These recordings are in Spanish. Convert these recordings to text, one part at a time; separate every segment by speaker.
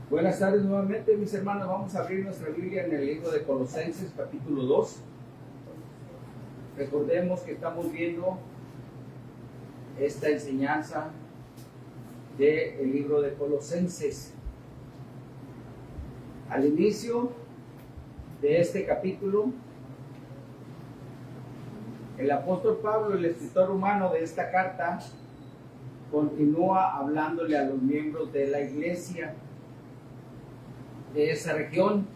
Speaker 1: Buenas tardes nuevamente, mis hermanos. Vamos a abrir nuestra Biblia en el libro de Colosenses, capítulo 2. Recordemos que estamos viendo esta enseñanza del libro de Colosenses. Al inicio de este capítulo, el apóstol Pablo, el escritor romano de esta carta, continúa hablándole a los miembros de la iglesia de esa región,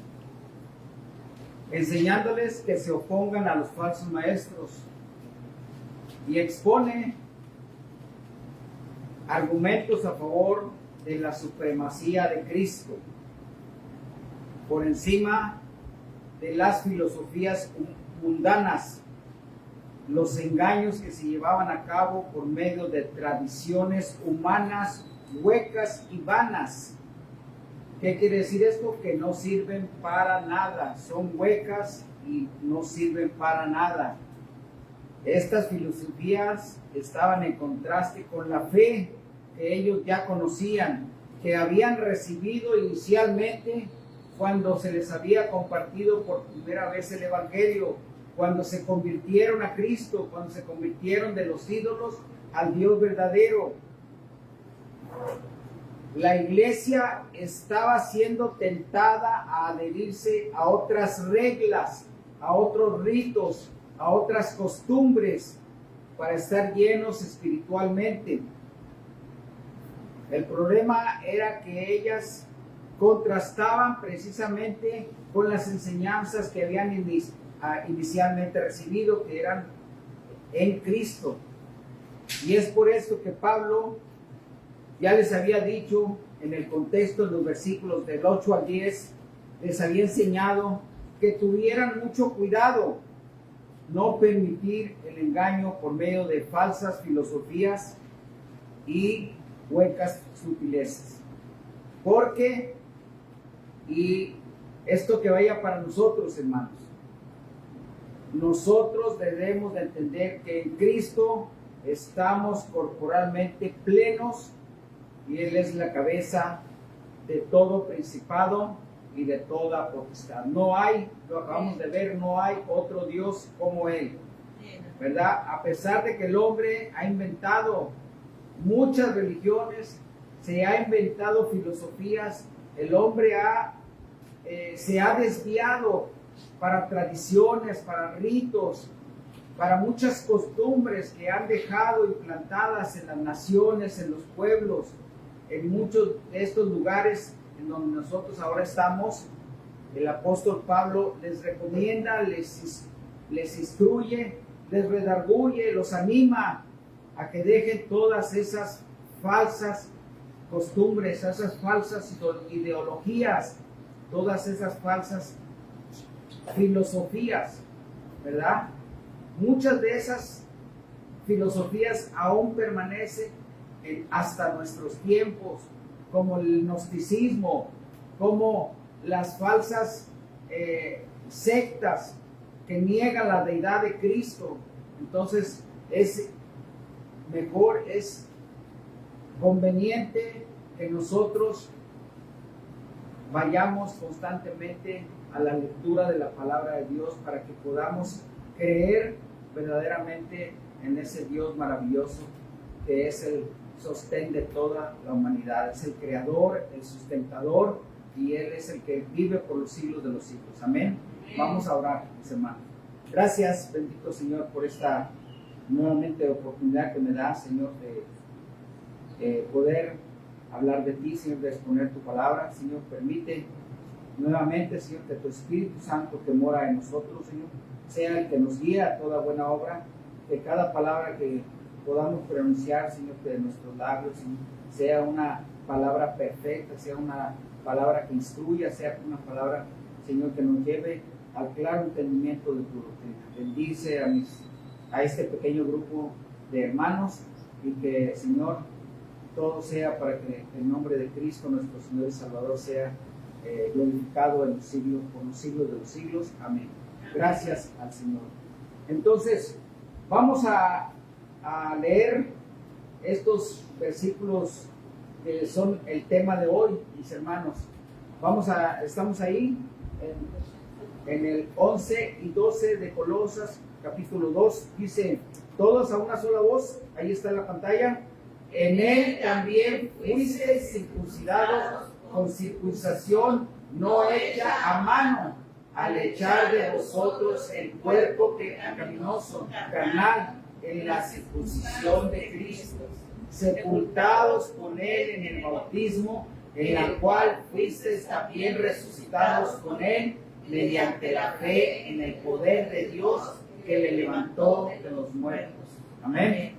Speaker 1: enseñándoles que se opongan a los falsos maestros, y expone argumentos a favor de la supremacía de Cristo por encima de las filosofías mundanas, los engaños que se llevaban a cabo por medio de tradiciones humanas huecas y vanas. ¿Qué quiere decir esto? Que no sirven para nada, son huecas y no sirven para nada. Estas filosofías estaban en contraste con la fe que ellos ya conocían, que habían recibido inicialmente cuando se les había compartido por primera vez el Evangelio, cuando se convirtieron a Cristo, cuando se convirtieron de los ídolos al Dios verdadero. La iglesia estaba siendo tentada a adherirse a otras reglas, a otros ritos, a otras costumbres para estar llenos espiritualmente. El problema era que ellas contrastaban precisamente con las enseñanzas que habían inicialmente recibido, que eran en Cristo. Y es por esto que Pablo ya les había dicho en el contexto de los versículos del 8 al 10, les había enseñado que tuvieran mucho cuidado, no permitir el engaño por medio de falsas filosofías y huecas sutilezas. Porque, y esto que vaya para nosotros, hermanos, nosotros debemos de entender que en Cristo estamos corporalmente plenos y Él es la cabeza de todo principado y de toda potestad. No hay, lo acabamos de ver, no hay otro Dios como Él, ¿verdad? A pesar de que el hombre ha inventado muchas religiones, se ha inventado filosofías, el hombre se ha desviado para tradiciones, para ritos, para muchas costumbres que han dejado implantadas en las naciones, en los pueblos, en muchos de estos lugares en donde nosotros ahora estamos. El apóstol Pablo les recomienda, les instruye, les redarguye, los anima a que dejen todas esas falsas costumbres, esas falsas ideologías, todas esas falsas filosofías, ¿verdad? Muchas de esas filosofías aún permanecen hasta nuestros tiempos, como el gnosticismo, como las falsas sectas que niegan la deidad de Cristo. Entonces es conveniente que nosotros vayamos constantemente a la lectura de la palabra de Dios para que podamos creer verdaderamente en ese Dios maravilloso que es el sostén de toda la humanidad, es el creador, el sustentador, y Él es el que vive por los siglos de los siglos. Amén. Vamos a orar, mis hermanos. Gracias, bendito Señor, por esta nuevamente oportunidad que me da, Señor, de poder hablar de ti, Señor, de exponer tu palabra. Señor, permite nuevamente, Señor, que tu Espíritu Santo que mora en nosotros, Señor, sea el que nos guía a toda buena obra, que cada palabra que podamos pronunciar, Señor, de nuestros labios, Señor, sea una palabra perfecta, sea una palabra que instruya, sea una palabra, Señor, que nos lleve al claro entendimiento de tu doctrina. Bendice a este pequeño grupo de hermanos, y que, Señor, todo sea para que el nombre de Cristo, nuestro Señor y Salvador, sea glorificado en los siglos, por los siglos de los siglos. Amén. Gracias al Señor. Entonces, vamos a leer estos versículos que son el tema de hoy, mis hermanos. Estamos ahí en el 11 y 12 de Colosas, capítulo 2, dice, todos a una sola voz, ahí está en la pantalla, en él también fuisteis circuncidados con circuncisión no hecha a mano, al echar de vosotros el cuerpo pecaminoso, carnal, en la circuncisión de Cristo, sepultados con él en el bautismo, en la cual fuisteis también resucitados con él, mediante la fe en el poder de Dios que le levantó de los muertos. Amén.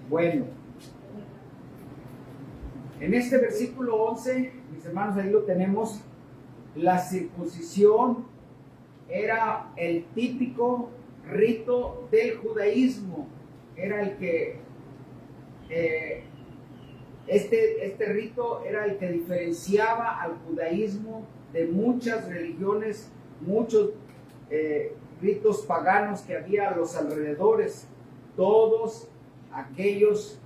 Speaker 1: Bueno, en este versículo 11, mis hermanos, ahí lo tenemos. La circuncisión era el típico rito del judaísmo. Era el que este rito era el que diferenciaba al judaísmo de muchas religiones, muchos ritos paganos que había a los alrededores. Todos aquellos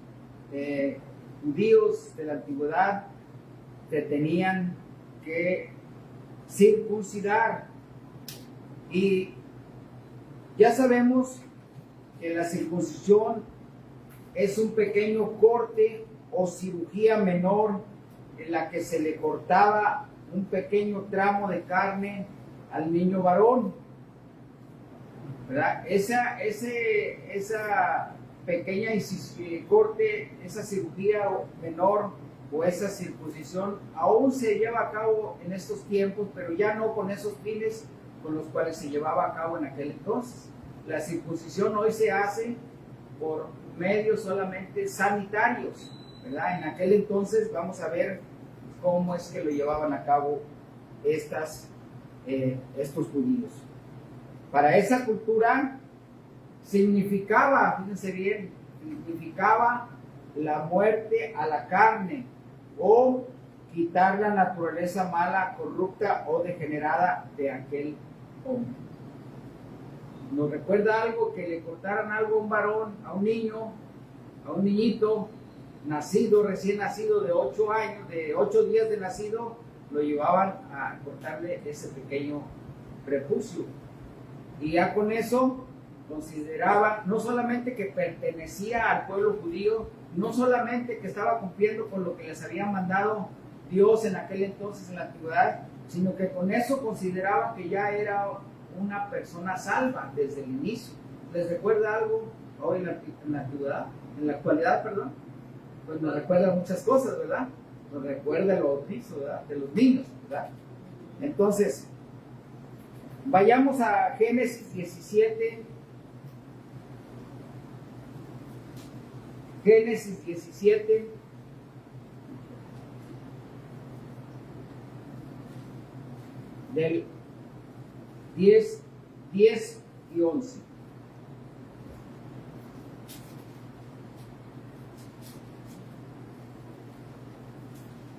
Speaker 1: judíos de la antigüedad se tenían que circuncidar. Y ya sabemos que la circuncisión es un pequeño corte o cirugía menor en la que se le cortaba un pequeño tramo de carne al niño varón, ¿verdad? Esa pequeña corte, esa cirugía menor o esa circuncisión aún se lleva a cabo en estos tiempos, pero ya no con esos fines con los cuales se llevaba a cabo en aquel entonces. La circuncisión hoy se hace por medios solamente sanitarios, ¿verdad? En aquel entonces vamos a ver cómo es que lo llevaban a cabo estos judíos. Para esa cultura significaba, fíjense bien, significaba la muerte a la carne o quitar la naturaleza mala, corrupta o degenerada de aquel hombre. ¿Nos recuerda algo que le cortaran algo a un varón, a un niño, a un niñito nacido, recién nacido de 8 años, de 8 días de nacido, lo llevaban a cortarle ese pequeño prepucio? Y ya con eso consideraba no solamente que pertenecía al pueblo judío, no solamente que estaba cumpliendo con lo que les había mandado Dios en aquel entonces, en la antigüedad, sino que con eso consideraba que ya era una persona salva desde el inicio. ¿Les recuerda algo hoy en la antigüedad? En la actualidad, perdón. Pues nos recuerda muchas cosas, ¿verdad? Nos recuerda el bautizo, ¿verdad? De los niños, ¿verdad? Entonces, vayamos a Génesis 17. Génesis 17. Del 10 y 11.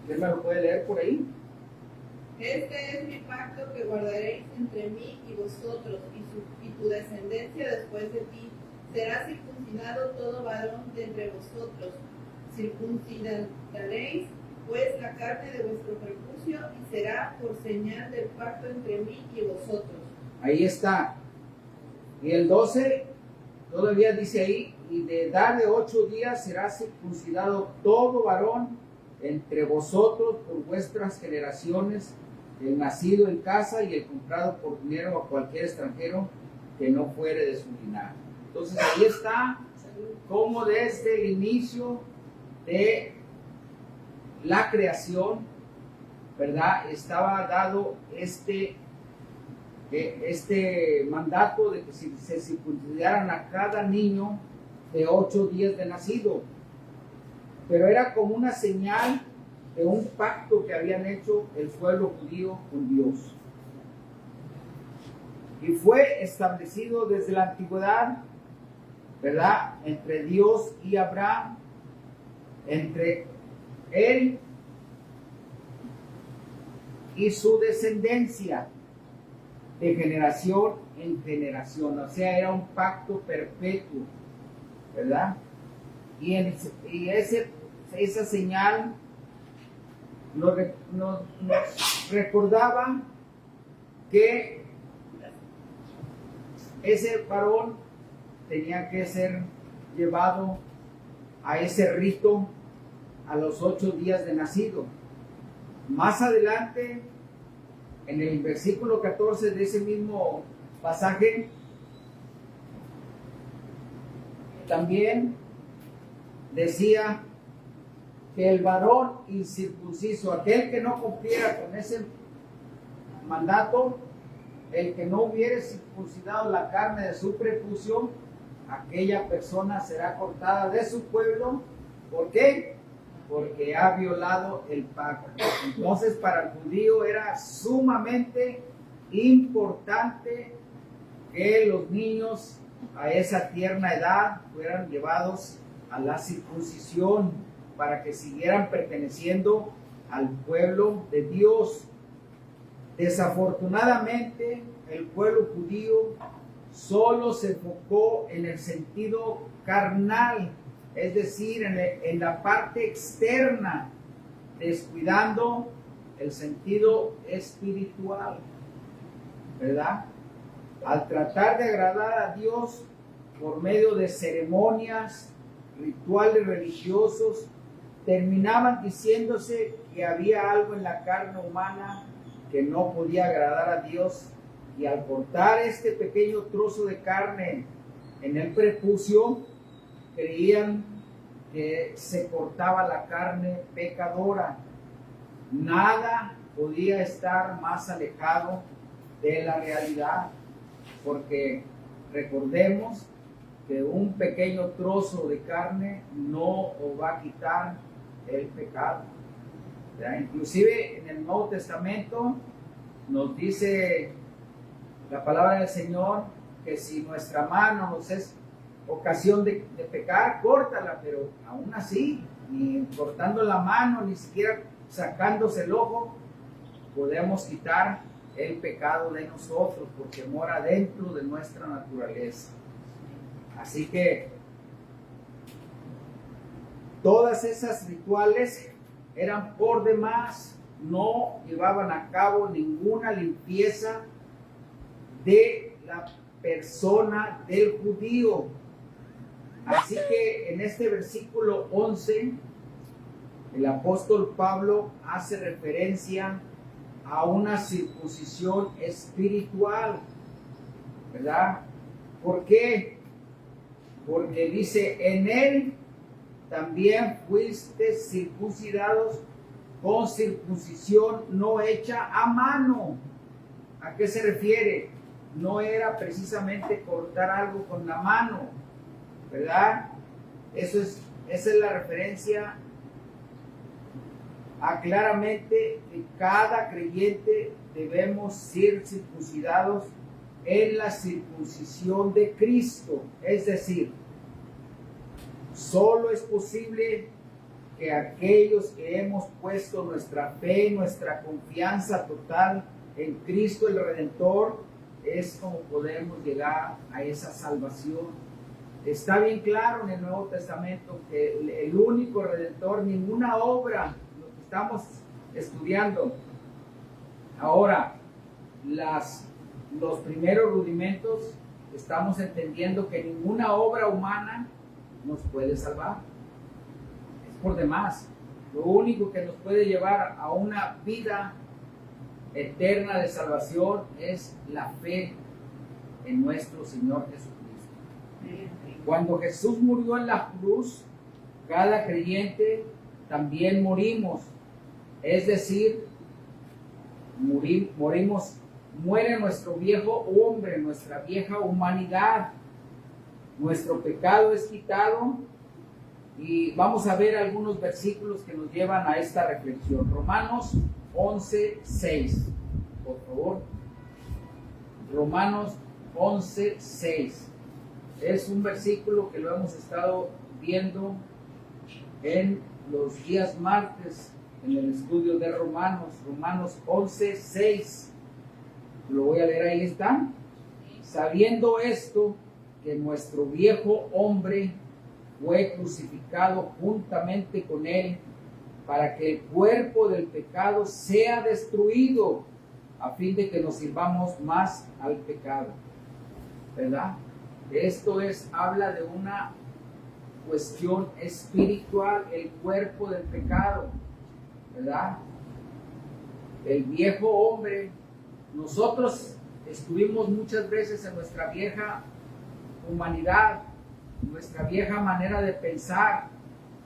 Speaker 1: ¿Quién me lo puede leer por ahí?
Speaker 2: Este es mi pacto que guardaréis entre mí y vosotros y tu descendencia después de ti. Será circuncidado todo varón de entre vosotros. Circuncidaréis pues la carne de vuestro prepucio y será por señal del pacto entre mí y vosotros.
Speaker 1: Ahí está. Y el 12 todavía dice ahí, y de edad de 8 días será circuncidado todo varón entre vosotros por vuestras generaciones, el nacido en casa y el comprado por dinero a cualquier extranjero que no fuere de su linaje. Entonces ahí está cómo desde el inicio de la creación, ¿verdad?, estaba dado este mandato de que se circuncidaran a cada niño de 8 días de nacido. Pero era como una señal de un pacto que habían hecho el pueblo judío con Dios. Y fue establecido desde la antigüedad, ¿verdad?, entre Dios y Abraham, entre él y su descendencia, de generación en generación. O sea, era un pacto perpetuo, ¿verdad? Y esa señal nos recordaba que ese varón tenía que ser llevado a ese rito a los 8 días de nacido. Más adelante, en el versículo 14 de ese mismo pasaje, también decía que el varón incircunciso, aquel que no cumpliera con ese mandato, el que no hubiere circuncidado la carne de su prepucio, aquella persona será cortada de su pueblo. ¿Por qué? Porque ha violado el pacto. Entonces, para el judío era sumamente importante que los niños a esa tierna edad fueran llevados a la circuncisión para que siguieran perteneciendo al pueblo de Dios. Desafortunadamente, el pueblo judío solo se enfocó en el sentido carnal, es decir, en la parte externa, descuidando el sentido espiritual, ¿verdad? Al tratar de agradar a Dios por medio de ceremonias, rituales religiosos, terminaban diciéndose que había algo en la carne humana que no podía agradar a Dios, y al cortar este pequeño trozo de carne en el prepucio, creían que se cortaba la carne pecadora. Nada podía estar más alejado de la realidad, porque recordemos que un pequeño trozo de carne no os va a quitar el pecado. ¿Ya? Inclusive en el Nuevo Testamento nos dice la palabra del Señor que si nuestra mano nos es ocasión de pecar, córtala, pero aún así, ni cortando la mano, ni siquiera sacándose el ojo, podemos quitar el pecado de nosotros, porque mora dentro de nuestra naturaleza. Así que todas esas rituales eran por demás, no llevaban a cabo ninguna limpieza de la persona del judío. Así que en este versículo 11, el apóstol Pablo hace referencia a una circuncisión espiritual, ¿verdad? ¿Por qué? Porque dice, en él también fuiste circuncidados con circuncisión no hecha a mano. ¿A qué se refiere? No era precisamente cortar algo con la mano, ¿verdad? Esa es la referencia a claramente que cada creyente debemos ser circuncidados en la circuncisión de Cristo. Es decir, solo es posible que aquellos que hemos puesto nuestra fe, nuestra confianza total en Cristo el Redentor, es como podemos llegar a esa salvación. Está bien claro en el Nuevo Testamento que el único Redentor, ninguna obra, lo que estamos estudiando ahora, los primeros rudimentos, estamos entendiendo que ninguna obra humana nos puede salvar. Es por demás. Lo único que nos puede llevar a una vida eterna de salvación es la fe en nuestro Señor Jesucristo. Cuando Jesús murió en la cruz, cada creyente también morimos. Es decir, muere nuestro viejo hombre, nuestra vieja humanidad. Nuestro pecado es quitado, y vamos a ver algunos versículos que nos llevan a esta reflexión. Romanos 11:6, por favor. Romanos 11:6. Es un versículo que lo hemos estado viendo en los días martes en el estudio de Romanos. Romanos 11:6. Lo voy a leer, ahí está. Sabiendo esto, que nuestro viejo hombre fue crucificado juntamente con él, para que el cuerpo del pecado sea destruido, a fin de que nos sirvamos más al pecado. ¿Verdad? Esto habla de una cuestión espiritual, el cuerpo del pecado. ¿Verdad? El viejo hombre, nosotros estuvimos muchas veces en nuestra vieja humanidad, nuestra vieja manera de pensar,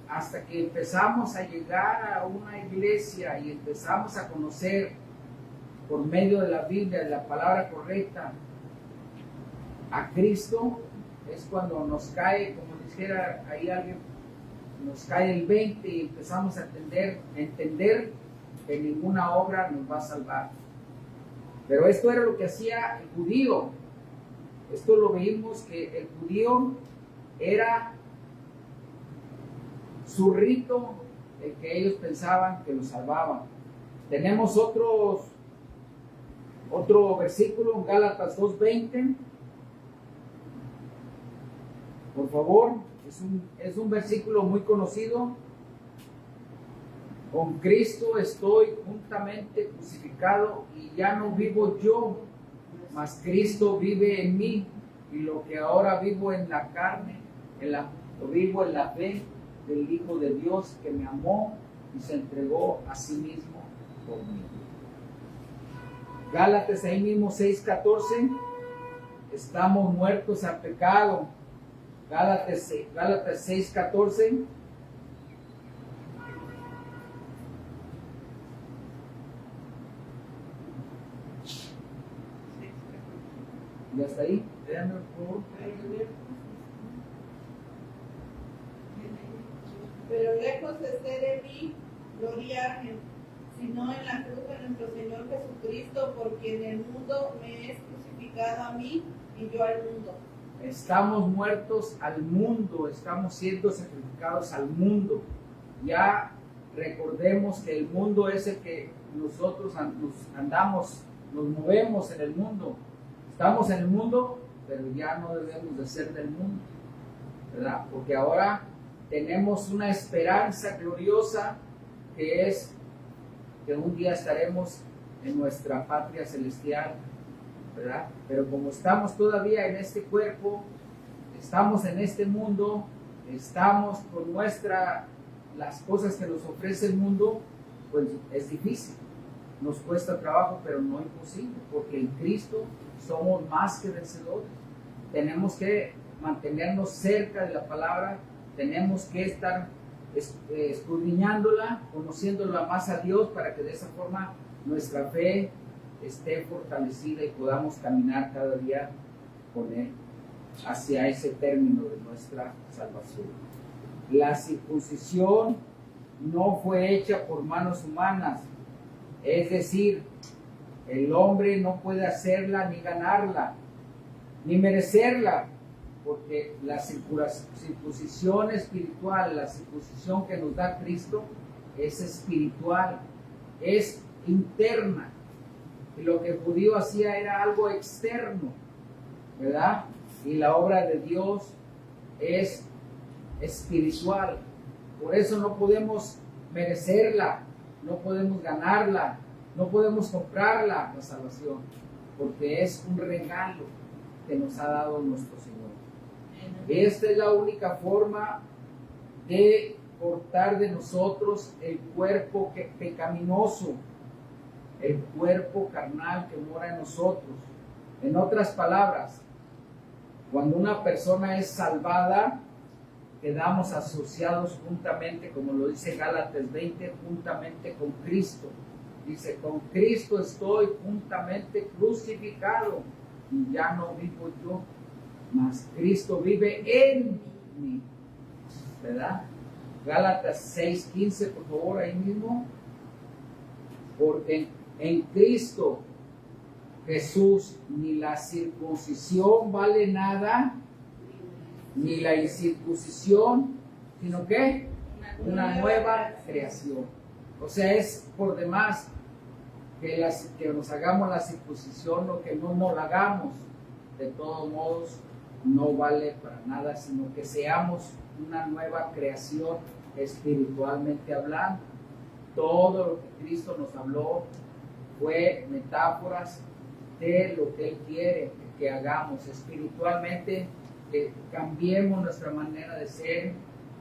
Speaker 1: hasta que empezamos a llegar a una iglesia y empezamos a conocer por medio de la Biblia, de la palabra correcta, a Cristo. Es cuando nos cae, como dijera ahí alguien, nos cae el 20 y empezamos a entender que ninguna obra nos va a salvar. Pero esto era lo que hacía el judío. Esto lo vimos, que el judío era su rito, el que ellos pensaban que los salvaban. Tenemos otro versículo en Gálatas 2:20. Por favor, es un versículo muy conocido. Con Cristo estoy juntamente crucificado y ya no vivo yo, mas Cristo vive en mí, y lo que ahora vivo en la carne, lo vivo en la fe del Hijo de Dios que me amó y se entregó a sí mismo por mí. Gálatas ahí mismo 6:14, estamos muertos al pecado. Gálatas 6:14. ¿Ya está ahí? Véanme, por favor.
Speaker 2: Pero lejos esté de mí gloriarme, sino en la cruz de nuestro Señor Jesucristo, por quien el mundo me es crucificado a mí y yo al mundo.
Speaker 1: Estamos muertos al mundo, estamos siendo sacrificados al mundo. Ya recordemos que el mundo es el que nosotros nos movemos en el mundo. Estamos en el mundo, pero ya no debemos de ser del mundo, ¿verdad? Porque ahora tenemos una esperanza gloriosa, que es que un día estaremos en nuestra patria celestial, ¿verdad? Pero como estamos todavía en este cuerpo, estamos en este mundo, estamos con las cosas que nos ofrece el mundo, pues es difícil, nos cuesta trabajo, pero no imposible, porque en Cristo somos más que vencedores. Tenemos que mantenernos cerca de la palabra, tenemos que estar escudriñándola, conociéndola más a Dios, para que de esa forma nuestra fe esté fortalecida y podamos caminar cada día con Él hacia ese término de nuestra salvación. La circuncisión no fue hecha por manos humanas, es decir, el hombre no puede hacerla ni ganarla, ni merecerla, porque la circuncisión espiritual, la circuncisión que nos da Cristo, es espiritual, es interna. Y lo que el judío hacía era algo externo, ¿verdad? Y la obra de Dios es espiritual. Por eso no podemos merecerla, no podemos ganarla, no podemos comprarla, la salvación, porque es un regalo que nos ha dado nuestro Señor. Esta es la única forma de cortar de nosotros el cuerpo pecaminoso, el cuerpo carnal que mora en nosotros. En otras palabras, cuando una persona es salvada, quedamos asociados juntamente, como lo dice Gálatas 20, juntamente con Cristo. Dice, con Cristo estoy juntamente crucificado, y ya no vivo yo, mas Cristo vive en mí, ¿verdad? Gálatas 6:15, por favor, ahí mismo. Porque en Cristo Jesús ni la circuncisión vale nada, ni la incircuncisión, sino que una nueva creación. O sea, es por demás que nos hagamos la circuncisión o que no nos la hagamos. De todos modos, no vale para nada, sino que seamos una nueva creación espiritualmente hablando. todo lo que Cristo nos habló fue metáforas de lo que Él quiere que hagamos espiritualmente, que cambiemos nuestra manera de ser,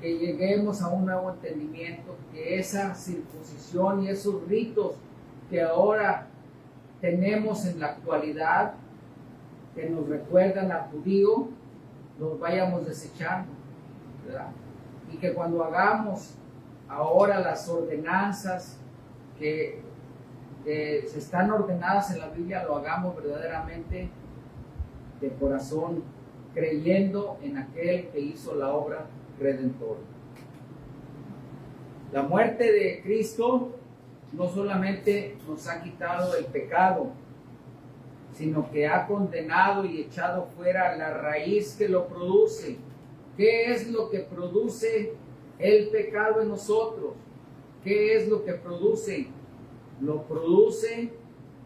Speaker 1: que lleguemos a un nuevo entendimiento, que esa circuncisión y esos ritos que ahora tenemos en la actualidad, que nos recuerdan al judío, los vayamos desechando, ¿verdad? Y que cuando hagamos ahora las ordenanzas que se están ordenadas en la Biblia, lo hagamos verdaderamente de corazón, creyendo en aquel que hizo la obra redentora. La muerte de Cristo no solamente nos ha quitado el pecado, sino que ha condenado y echado fuera la raíz que lo produce. ¿Qué es lo que produce el pecado en nosotros? ¿Qué es lo que produce? Lo produce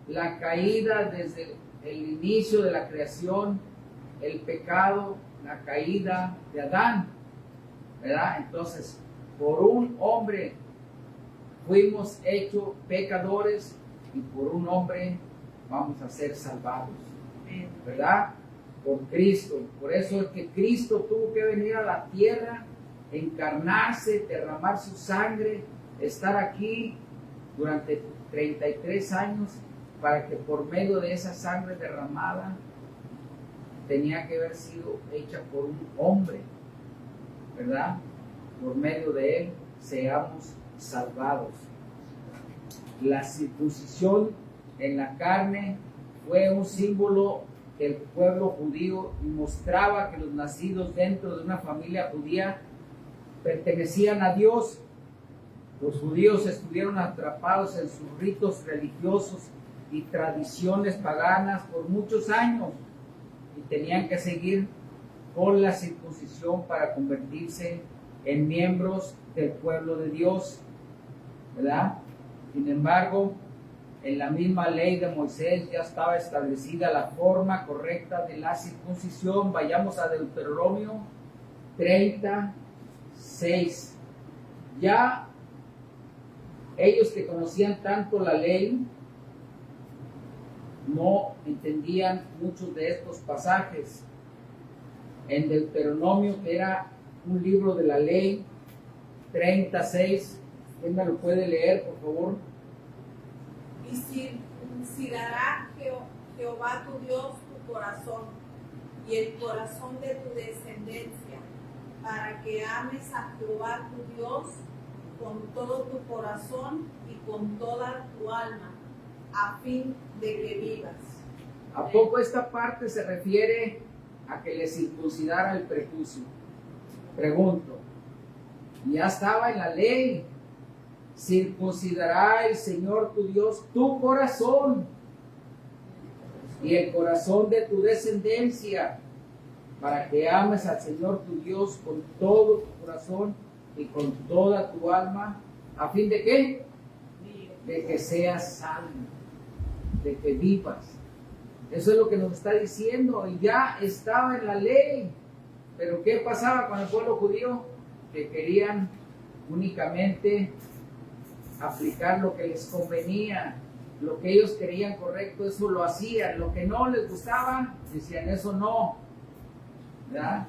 Speaker 1: la caída desde el inicio de la creación, el pecado, la caída de Adán, ¿verdad? Entonces, por un hombre fuimos hechos pecadores y por un hombre vamos a ser salvados, ¿verdad? Por Cristo. Por eso es que Cristo tuvo que venir a la tierra, encarnarse, derramar su sangre, estar aquí durante 33 años, para que por medio de esa sangre derramada tenía que haber sido hecha por un hombre, ¿verdad? Por medio de él seamos salvados. La circuncisión en la carne fue un símbolo del pueblo judío y mostraba que los nacidos dentro de una familia judía pertenecían a Dios. Los judíos estuvieron atrapados en sus ritos religiosos y tradiciones paganas por muchos años y tenían que seguir con la circuncisión para convertirse en miembros del pueblo de Dios, ¿verdad? Sin embargo, en la misma ley de Moisés ya estaba establecida la forma correcta de la circuncisión. Vayamos a Deuteronomio 36. Ya ellos que conocían tanto la ley no entendían muchos de estos pasajes. En Deuteronomio, que era un libro de la ley, 36, ¿quién me lo puede leer, por favor?
Speaker 3: Y circuncidará Jehová tu Dios tu corazón y el corazón de tu descendencia, para que ames a Jehová tu Dios con todo tu corazón y con toda tu alma, a fin de que vivas.
Speaker 1: ¿A poco esta parte se refiere a que le circuncidara el prepucio? Pregunto. Ya estaba en la ley. Circuncidará el Señor tu Dios tu corazón y el corazón de tu descendencia, para que ames al Señor tu Dios con todo tu corazón y con toda tu alma, ¿a fin de qué? De que seas salvo, de que vivas. Eso es lo que nos está diciendo, y ya estaba en la ley. Pero ¿qué pasaba con el pueblo judío? Que querían únicamente aplicar lo que les convenía, lo que ellos creían correcto, eso lo hacían. Lo que no les gustaba, decían eso no, ¿verdad?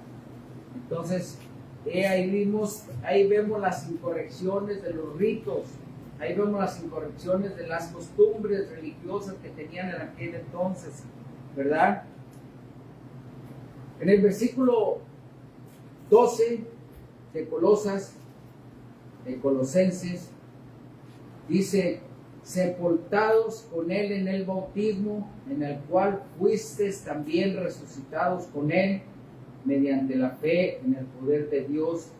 Speaker 1: Entonces, ahí vemos las incorrecciones de los ritos, ahí vemos las incorrecciones de las costumbres religiosas que tenían en aquel entonces, ¿verdad? En el versículo 12 de Colosenses, dice: sepultados con él en el bautismo, en el cual fuisteis también resucitados con él, mediante la fe en el poder de Dios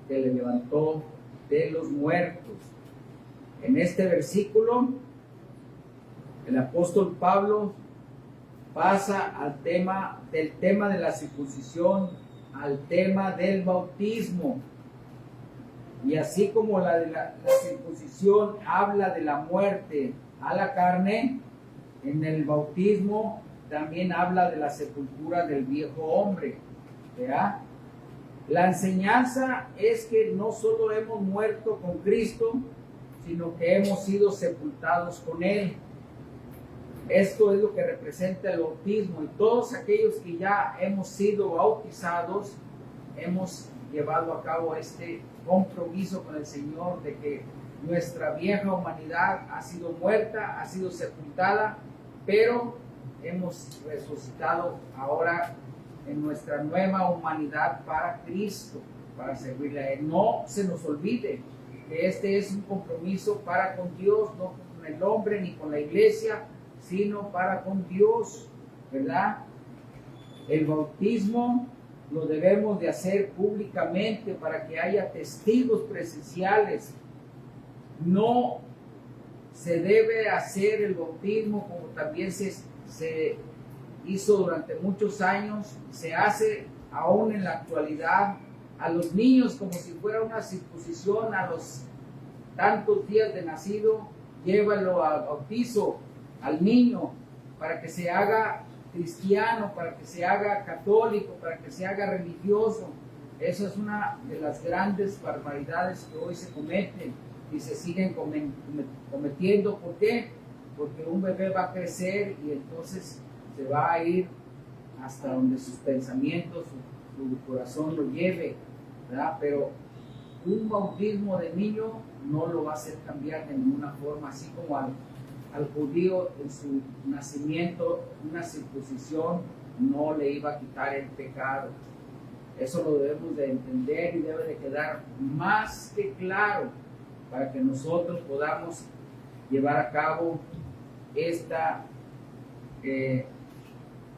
Speaker 1: que le levantó de los muertos. En este versículo, el apóstol Pablo pasa del tema de la circuncisión al tema del bautismo. Y así como la circuncisión habla de la muerte a la carne, en el bautismo también habla de la sepultura del viejo hombre, ¿verdad? La enseñanza es que no solo hemos muerto con Cristo, sino que hemos sido sepultados con Él. Esto es lo que representa el bautismo, y todos aquellos que ya hemos sido bautizados, hemos llevado a cabo este compromiso con el Señor de que nuestra vieja humanidad ha sido muerta, ha sido sepultada, pero hemos resucitado ahora en nuestra nueva humanidad para Cristo, para servirle a Él. No se nos olvide que este es un compromiso para con Dios, no con el hombre ni con la iglesia, sino para con Dios, ¿verdad? El bautismo lo debemos de hacer públicamente para que haya testigos presenciales. No se debe hacer el bautismo como también se hizo durante muchos años, se hace aún en la actualidad a los niños como si fuera una circuncisión. A los tantos días de nacido, llévalo al bautizo al niño para que se haga cristiano, para que se haga católico, para que se haga religioso. Eso es una de las grandes barbaridades que hoy se cometen y se siguen cometiendo. ¿Por qué? Porque un bebé va a crecer y entonces se va a ir hasta donde sus pensamientos, su corazón lo lleve, ¿verdad? Pero un bautismo de niño no lo va a hacer cambiar de ninguna forma, así como al judío en su nacimiento una circuncisión no le iba a quitar el pecado. Eso lo debemos de entender y debe de quedar más que claro para que nosotros podamos llevar a cabo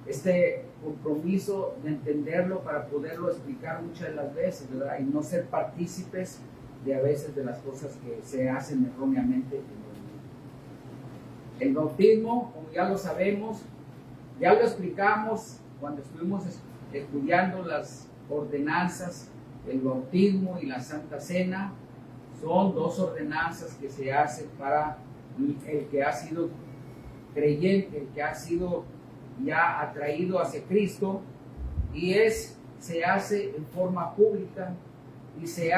Speaker 1: este compromiso de entenderlo para poderlo explicar muchas de las veces, ¿verdad? Y no ser partícipes de a veces de las cosas que se hacen erróneamente. El bautismo, como ya lo sabemos, ya lo explicamos cuando estuvimos estudiando las ordenanzas, el bautismo y la Santa Cena. Son dos ordenanzas que se hacen para el que ha sido creyente, el que ha sido ya atraído hacia Cristo, y se hace en forma pública y se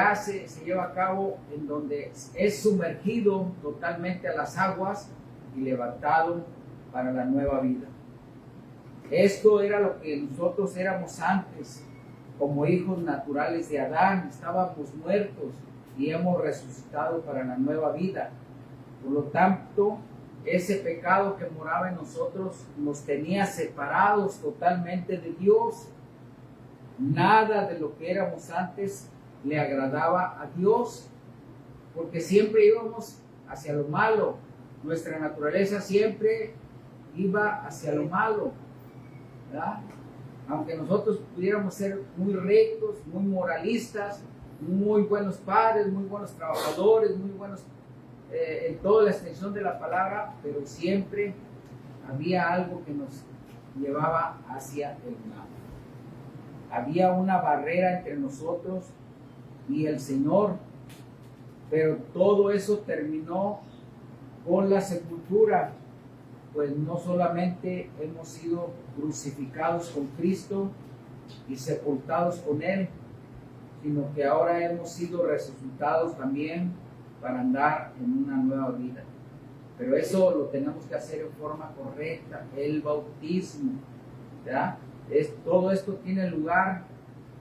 Speaker 1: lleva a cabo en donde es sumergido totalmente a las aguas y levantado para la nueva vida. Esto era lo que nosotros éramos antes, como hijos naturales de Adán. Estábamos muertos y hemos resucitado para la nueva vida. Por lo tanto, ese pecado que moraba en nosotros nos tenía separados totalmente de Dios. Nada de lo que éramos antes le agradaba a Dios, porque siempre íbamos hacia lo malo. Nuestra naturaleza siempre iba hacia lo malo, ¿verdad? Aunque nosotros pudiéramos ser muy rectos, muy moralistas, muy buenos padres, muy buenos trabajadores, muy buenos en toda la extensión de la palabra, pero siempre había algo que nos llevaba hacia el mal. Había una barrera entre nosotros y el Señor, pero todo eso terminó con la sepultura, pues no solamente hemos sido crucificados con Cristo y sepultados con Él, sino que ahora hemos sido resucitados también para andar en una nueva vida. Pero eso lo tenemos que hacer en forma correcta, el bautismo, ¿verdad? Todo esto tiene lugar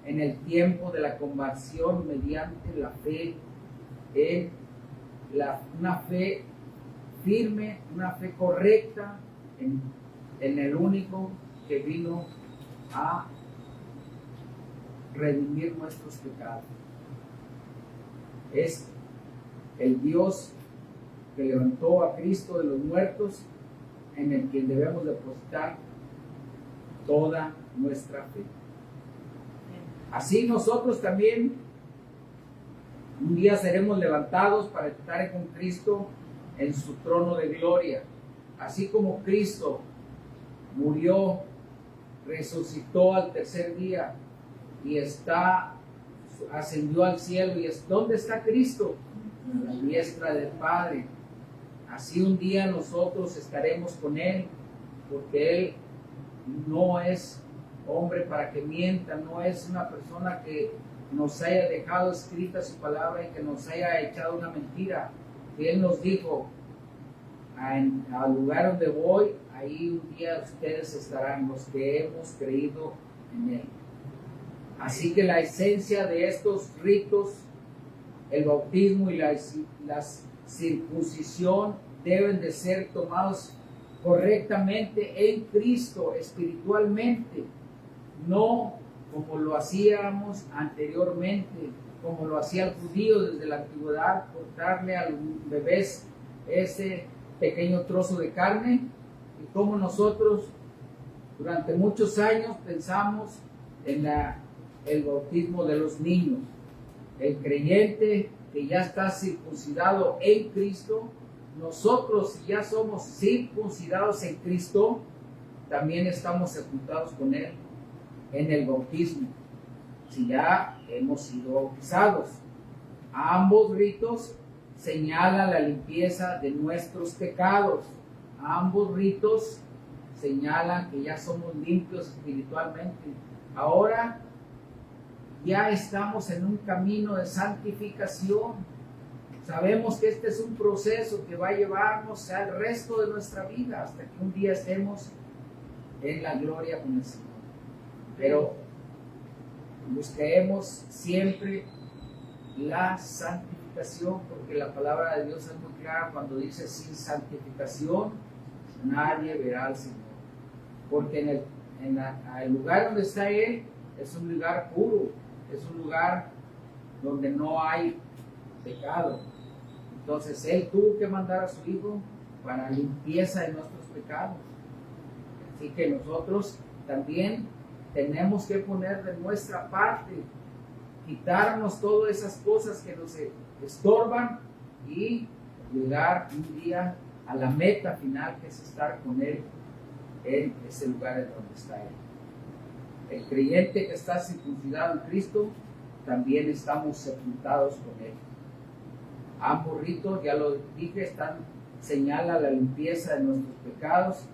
Speaker 1: en el tiempo de la conversión mediante la fe, una fe firme, una fe correcta en el único que vino a redimir nuestros pecados. Es el Dios que levantó a Cristo de los muertos, en el que debemos depositar toda nuestra fe. Así nosotros también un día seremos levantados para estar con Cristo en su trono de gloria. Así como Cristo murió, resucitó al tercer día y ascendió al cielo. ¿Y dónde está Cristo? A la diestra del Padre. Así un día nosotros estaremos con Él, porque Él no es hombre para que mienta, no es una persona que nos haya dejado escrita su palabra y que nos haya echado una mentira. que Él nos dijo, al lugar donde voy, ahí un día ustedes estarán, los que hemos creído en Él. Así que la esencia de estos ritos, el bautismo y la circuncisión, deben de ser tomados correctamente en Cristo, espiritualmente, no como lo hacíamos anteriormente, como lo hacía el judío desde la antigüedad, cortarle a los bebés ese pequeño trozo de carne, y como nosotros durante muchos años pensamos en el bautismo de los niños. El creyente que ya está circuncidado en Cristo, nosotros si ya somos circuncidados en Cristo, también estamos sepultados con Él en el bautismo, si ya hemos sido bautizados. Ambos ritos señalan la limpieza de nuestros pecados. Ambos ritos señalan que ya somos limpios espiritualmente. Ahora ya estamos en un camino de santificación. Sabemos que este es un proceso que va a llevarnos al resto de nuestra vida hasta que un día estemos en la gloria con el Señor. Pero busquemos siempre la santificación, porque la palabra de Dios es muy clara cuando dice: sin santificación nadie verá al Señor. Porque en el lugar donde está Él es un lugar puro, es un lugar donde no hay pecado. Entonces Él tuvo que mandar a su Hijo para limpieza de nuestros pecados. Así que nosotros también tenemos que poner de nuestra parte, quitarnos todas esas cosas que nos estorban y llegar un día a la meta final, que es estar con Él en ese lugar en donde está Él. El creyente que está circuncidado en Cristo, también estamos sepultados con Él. Ambos ritos, ya lo dije, señalan la limpieza de nuestros pecados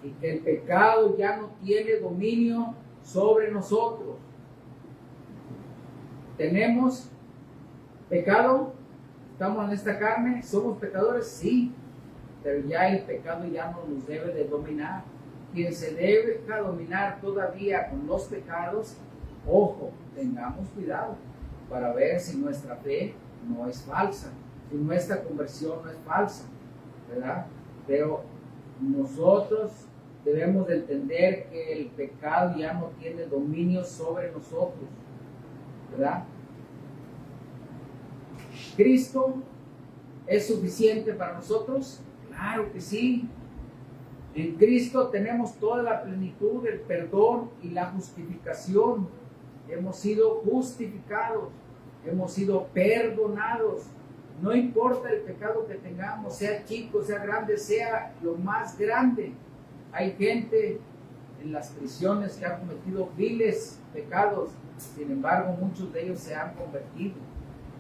Speaker 1: y que el pecado ya no tiene dominio sobre nosotros. ¿Tenemos pecado? ¿Estamos en esta carne? ¿Somos pecadores? Sí, pero ya el pecado ya no nos debe de dominar. Quien se debe dominar todavía con los pecados, ojo, tengamos cuidado para ver si nuestra fe no es falsa, si nuestra conversión no es falsa, ¿verdad? Pero nosotros debemos de entender que el pecado ya no tiene dominio sobre nosotros, ¿verdad? ¿Cristo es suficiente para nosotros? Claro que sí. En Cristo tenemos toda la plenitud del perdón y la justificación. Hemos sido justificados, hemos sido perdonados. No importa el pecado que tengamos, sea chico, sea grande, sea lo más grande. Hay gente en las prisiones que ha cometido viles pecados, sin embargo muchos de ellos se han convertido.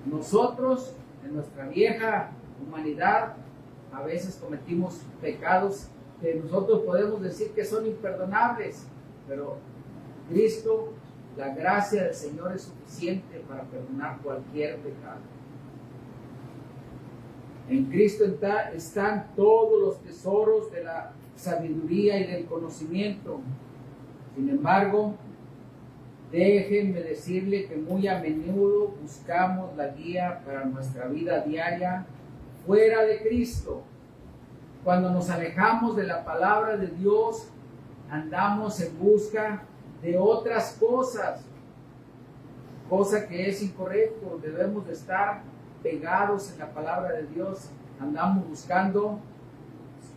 Speaker 1: Nosotros, en nuestra vieja humanidad, a veces cometimos pecados que nosotros podemos decir que son imperdonables, pero Cristo, la gracia del Señor es suficiente para perdonar cualquier pecado. En Cristo están todos los tesoros de la sabiduría y del conocimiento. Sin embargo, déjenme decirle que muy a menudo buscamos la guía para nuestra vida diaria fuera de Cristo. Cuando nos alejamos de la palabra de Dios, andamos en busca de otras cosas, cosa que es incorrecto. Debemos de estar pegados en la palabra de Dios. Andamos buscando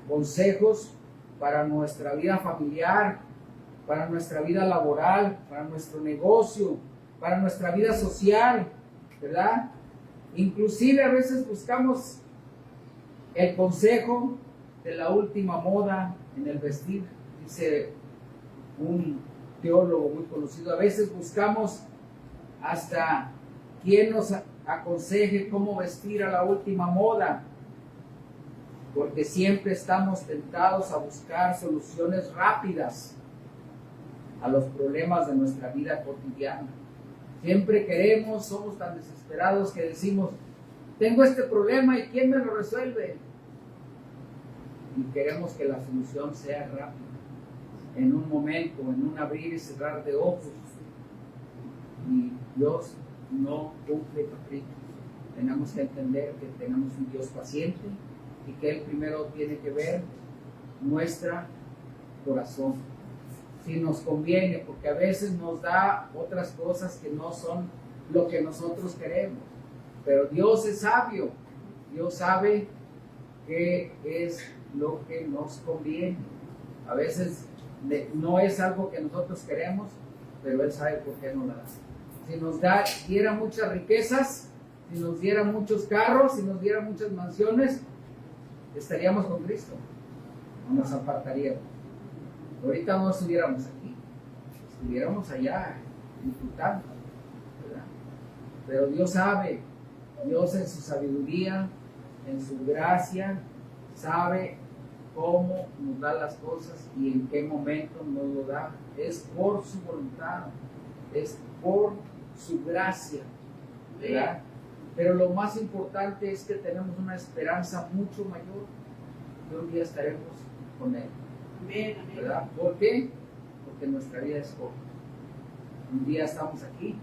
Speaker 1: consejos para nuestra vida familiar, para nuestra vida laboral, para nuestro negocio, para nuestra vida social, ¿verdad? Inclusive a veces buscamos el consejo de la última moda en el vestir, dice un teólogo muy conocido. A veces buscamos hasta quien nos aconseje cómo vestir a la última moda, porque siempre estamos tentados a buscar soluciones rápidas a los problemas de nuestra vida cotidiana. Siempre somos tan desesperados que decimos: tengo este problema y ¿quién me lo resuelve? Y queremos que la solución sea rápida, en un momento, en un abrir y cerrar de ojos. Y Dios no cumple caprichos. Tenemos que entender que tenemos un Dios paciente y que Él primero tiene que ver nuestro corazón. Si nos conviene, porque a veces nos da otras cosas que no son lo que nosotros queremos. Pero Dios es sabio. Dios sabe qué es lo que nos conviene. A veces no es algo que nosotros queremos, pero Él sabe por qué nos la da. Si nos diera muchas riquezas, si nos diera muchos carros, si nos diera muchas mansiones, estaríamos con Cristo o nos apartaríamos. Ahorita no estuviéramos aquí, estuviéramos allá disfrutando, ¿verdad? Pero Dios sabe, Dios en su sabiduría, en su gracia, sabe cómo nos da las cosas y en qué momento nos lo da. Es por su voluntad, es por su gracia, ¿verdad? Pero lo más importante es que tenemos una esperanza mucho mayor, que un día estaremos con Él, ¿verdad? ¿Por qué? Porque nuestra vida es corta. Un día estamos aquí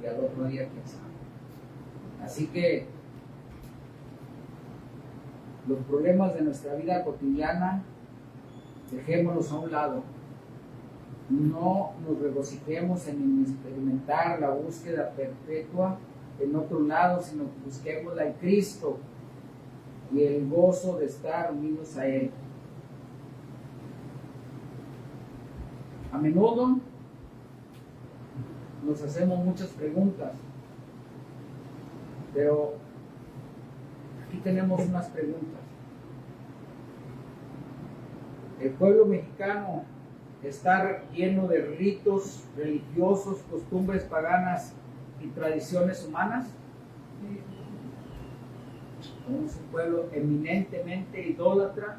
Speaker 1: y al otro día quién sabe. Así que los problemas de nuestra vida cotidiana, dejémoslos a un lado. No nos regocijemos en experimentar la búsqueda perpetua en otro lado, sino que busquémosla en Cristo y el gozo de estar unidos a Él. A menudo nos hacemos muchas preguntas, pero aquí tenemos unas preguntas. El pueblo mexicano está lleno de ritos religiosos, costumbres paganas y tradiciones humanas. Somos un pueblo eminentemente idólatra,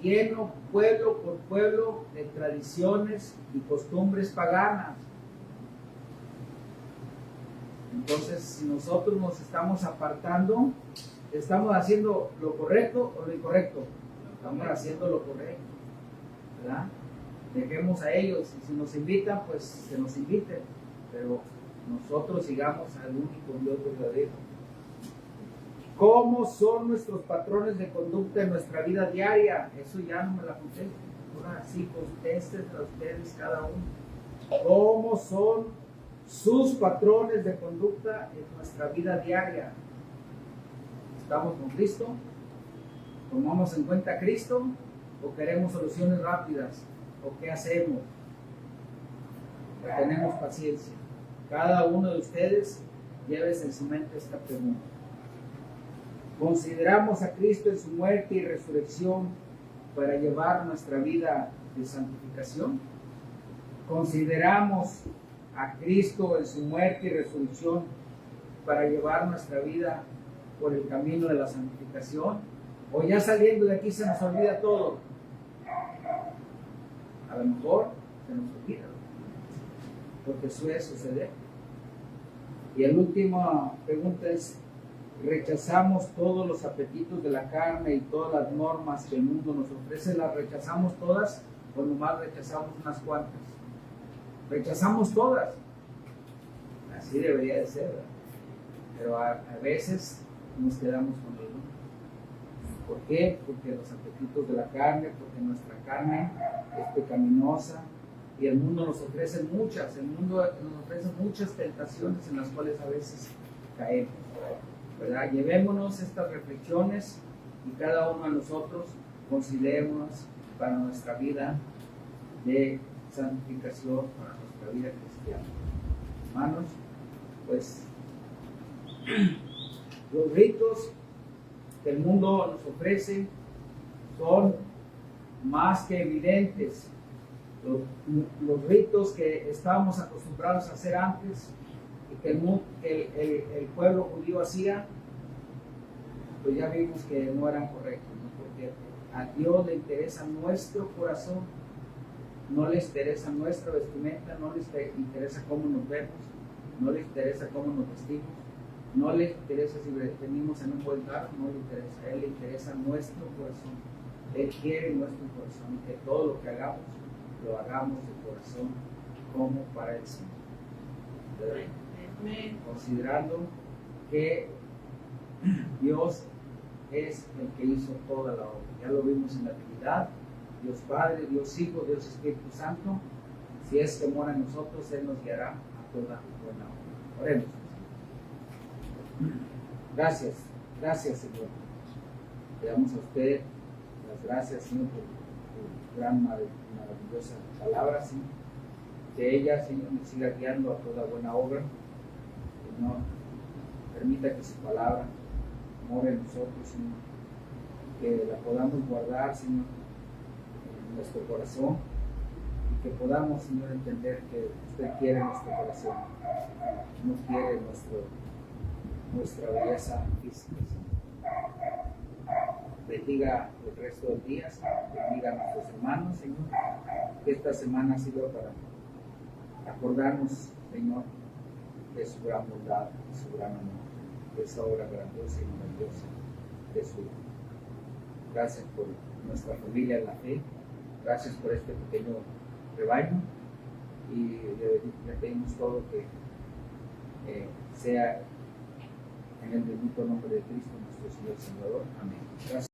Speaker 1: lleno pueblo por pueblo de tradiciones y costumbres paganas. Entonces, si nosotros nos estamos apartando, ¿estamos haciendo lo correcto o lo incorrecto? Estamos haciendo lo correcto, ¿verdad? Dejemos a ellos, y si nos invitan, pues que nos inviten, pero nosotros sigamos al único Dios verdadero. ¿Cómo son nuestros patrones de conducta en nuestra vida diaria? Eso ya no me la contesto. Ahora sí, contesten a ustedes cada uno. ¿Cómo son sus patrones de conducta en nuestra vida diaria? ¿Estamos con Cristo? ¿Tomamos en cuenta a Cristo? ¿O queremos soluciones rápidas? ¿O qué hacemos? Tenemos paciencia. Cada uno de ustedes llévese en su mente esta pregunta. ¿Consideramos a Cristo en su muerte y resurrección para llevar nuestra vida de santificación? ¿Consideramos a Cristo en su muerte y resurrección para llevar nuestra vida por el camino de la santificación? ¿O ya saliendo de aquí se nos olvida todo? A lo mejor se nos olvida, porque suele suceder. Y la última pregunta es: ¿rechazamos todos los apetitos de la carne y todas las normas que el mundo nos ofrece? ¿Las rechazamos todas o nomás rechazamos unas cuantas? Rechazamos todas. Así debería de ser, ¿verdad? Pero a veces nos quedamos con el mundo. ¿Por qué? Porque los apetitos de la carne, porque nuestra carne es pecaminosa y el mundo nos ofrece muchas, el mundo nos ofrece muchas tentaciones en las cuales a veces caemos, ¿verdad? Llevémonos estas reflexiones y cada uno de nosotros considerémonos para nuestra vida de santificación, para nuestra vida cristiana. Hermanos, pues los ritos que el mundo nos ofrece son más que evidentes. Los ritos que estábamos acostumbrados a hacer antes y que el pueblo judío hacía, pues ya vimos que no eran correctos, ¿no? Porque a Dios le interesa nuestro corazón, no le interesa nuestra vestimenta, no le interesa cómo nos vemos, no le interesa cómo nos vestimos, No le interesa si venimos en un buen carro, no le interesa. A Él le interesa nuestro corazón. Él quiere nuestro corazón, que todo lo que hagamos, lo hagamos de corazón como para el Señor.
Speaker 2: Amén.
Speaker 1: Considerando que Dios es el que hizo toda la obra. Ya lo vimos en la Trinidad, Dios Padre, Dios Hijo, Dios Espíritu Santo. Si es que mora en nosotros, Él nos guiará a toda buena obra. Oremos. Gracias Señor. Le damos a usted las gracias, Señor, por tu gran, maravillosa palabra, Señor. Que ella, Señor, nos siga guiando a toda buena obra. Señor, permita que su palabra more en nosotros, Señor. Que la podamos guardar, Señor, en nuestro corazón. Y que podamos, Señor, entender que usted quiere nuestro corazón. No quiere nuestra belleza física, Señor. Bendiga el resto del día, bendiga a nuestros hermanos, Señor. Que esta semana sirva para acordarnos, Señor, de su gran bondad, de su gran amor, de esa obra grandiosa y maravillosa de su vida. Gracias por nuestra familia en la fe, gracias por este pequeño rebaño y le pedimos todo que sea en el bendito nombre de Cristo, nuestro Señor y Salvador. Amén. Gracias.